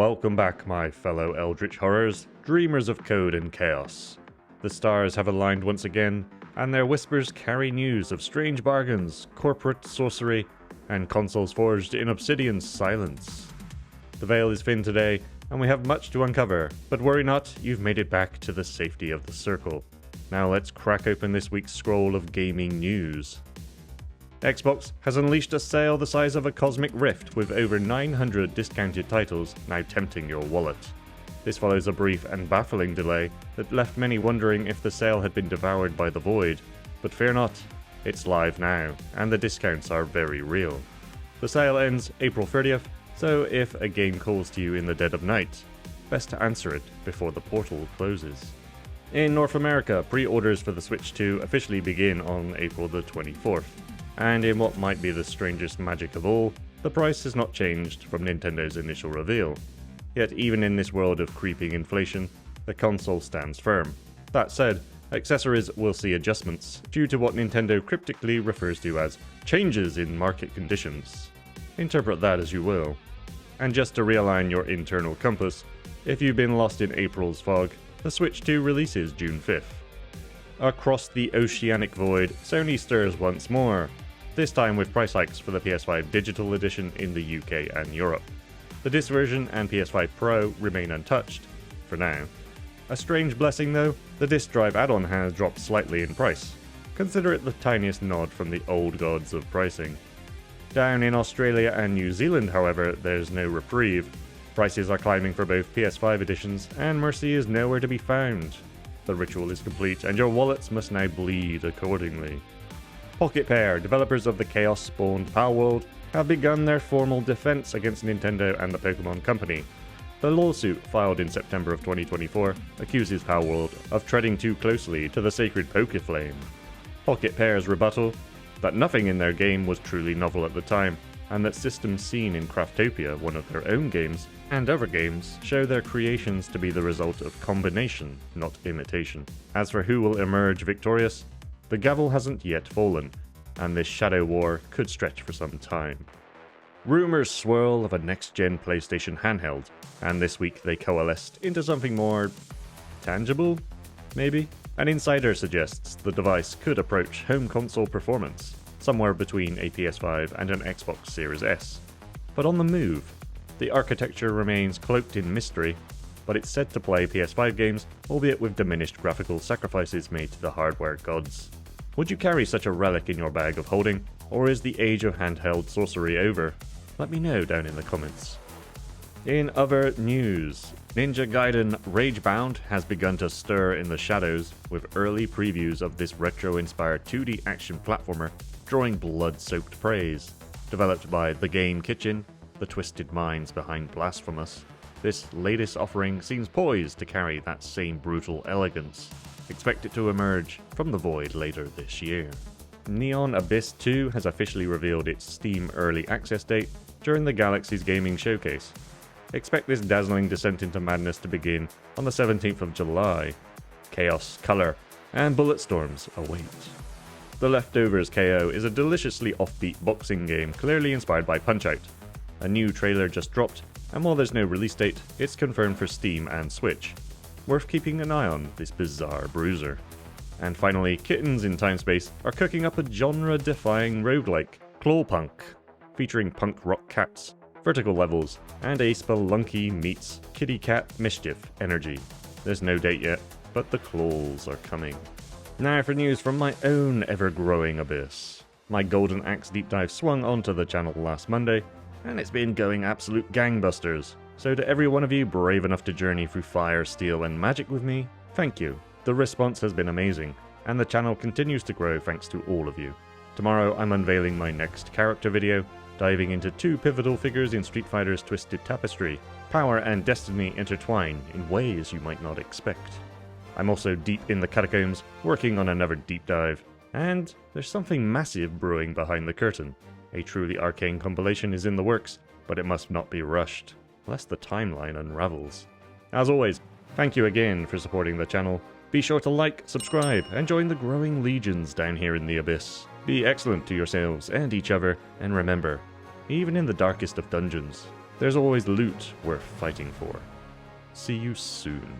Welcome back, my fellow Eldritch Horrors, dreamers of code and chaos. The stars have aligned once again, and their whispers carry news of strange bargains, corporate sorcery, and consoles forged in Obsidian's silence. The veil is thin today, and we have much to uncover, but worry not, you've made it back to the safety of the circle. Now let's crack open this week's scroll of gaming news. Xbox has unleashed a sale the size of a cosmic rift with over 900 discounted titles now tempting your wallet. This follows a brief and baffling delay that left many wondering if the sale had been devoured by the void, but fear not, it's live now, and the discounts are very real. The sale ends April 30th, so if a game calls to you in the dead of night, best to answer it before the portal closes. In North America, pre-orders for the Switch 2 officially begin on April the 24th. And in what might be the strangest magic of all, the price has not changed from Nintendo's initial reveal. Yet even in this world of creeping inflation, the console stands firm. That said, accessories will see adjustments due to what Nintendo cryptically refers to as changes in market conditions. Interpret that as you will. And just to realign your internal compass, if you've been lost in April's fog, the Switch 2 releases June 5th. Across the oceanic void, Sony stirs once more, this time with price hikes for the PS5 Digital Edition in the UK and Europe. The disc version and PS5 Pro remain untouched, for now. A strange blessing though, the disc drive add-on has dropped slightly in price. Consider it the tiniest nod from the old gods of pricing. Down in Australia and New Zealand, however, there's no reprieve. Prices are climbing for both PS5 editions, and mercy is nowhere to be found. The ritual is complete, and your wallets must now bleed accordingly. Pocket Pair, developers of the chaos-spawned Palworld, have begun their formal defense against Nintendo and the Pokemon Company. The lawsuit, filed in September of 2024, accuses Palworld of treading too closely to the sacred Pokeflame. Pocket Pair's rebuttal: that nothing in their game was truly novel at the time, and that systems seen in Craftopia, one of their own games, and other games, show their creations to be the result of combination, not imitation. As for who will emerge victorious, the gavel hasn't yet fallen, and this shadow war could stretch for some time. Rumours swirl of a next-gen PlayStation handheld, and this week they coalesced into something more tangible, maybe? An insider suggests the device could approach home console performance, somewhere between a PS5 and an Xbox Series S. But on the move, the architecture remains cloaked in mystery, but it's said to play PS5 games, albeit with diminished graphical sacrifices made to the hardware gods. Would you carry such a relic in your bag of holding, or is the age of handheld sorcery over? Let me know down in the comments. In other news, Ninja Gaiden Ragebound has begun to stir in the shadows with early previews of this retro-inspired 2D action platformer drawing blood-soaked praise. Developed by The Game Kitchen, the twisted minds behind Blasphemous, this latest offering seems poised to carry that same brutal elegance. Expect it to emerge from the void later this year. Neon Abyss 2 has officially revealed its Steam Early Access date during the Galaxy's Gaming Showcase. Expect this dazzling descent into madness to begin on the 17th of July. Chaos, color, and bullet storms await. The Leftovers KO is a deliciously offbeat boxing game clearly inspired by Punch-Out! A new trailer just dropped, and while there's no release date, it's confirmed for Steam and Switch. Worth keeping an eye on, this bizarre bruiser. And finally, Kittens in Time Space are cooking up a genre-defying roguelike, Clawpunk, featuring punk rock cats, vertical levels, and a spelunky meets kitty cat mischief energy. There's no date yet, but the claws are coming. Now for news from my own ever-growing abyss. My Golden Axe deep dive swung onto the channel last Monday, and it's been going absolute gangbusters. So to every one of you brave enough to journey through fire, steel, and magic with me, thank you. The response has been amazing, and the channel continues to grow thanks to all of you. Tomorrow I'm unveiling my next character video, diving into two pivotal figures in Street Fighter's twisted tapestry. Power and destiny intertwine in ways you might not expect. I'm also deep in the catacombs, working on another deep dive, and there's something massive brewing behind the curtain. A truly arcane compilation is in the works, but it must not be rushed, lest the timeline unravels. As always, thank you again for supporting the channel. Be sure to like, subscribe, and join the growing legions down here in the abyss. Be excellent to yourselves and each other, and remember, even in the darkest of dungeons, There's always loot worth fighting for. See you soon.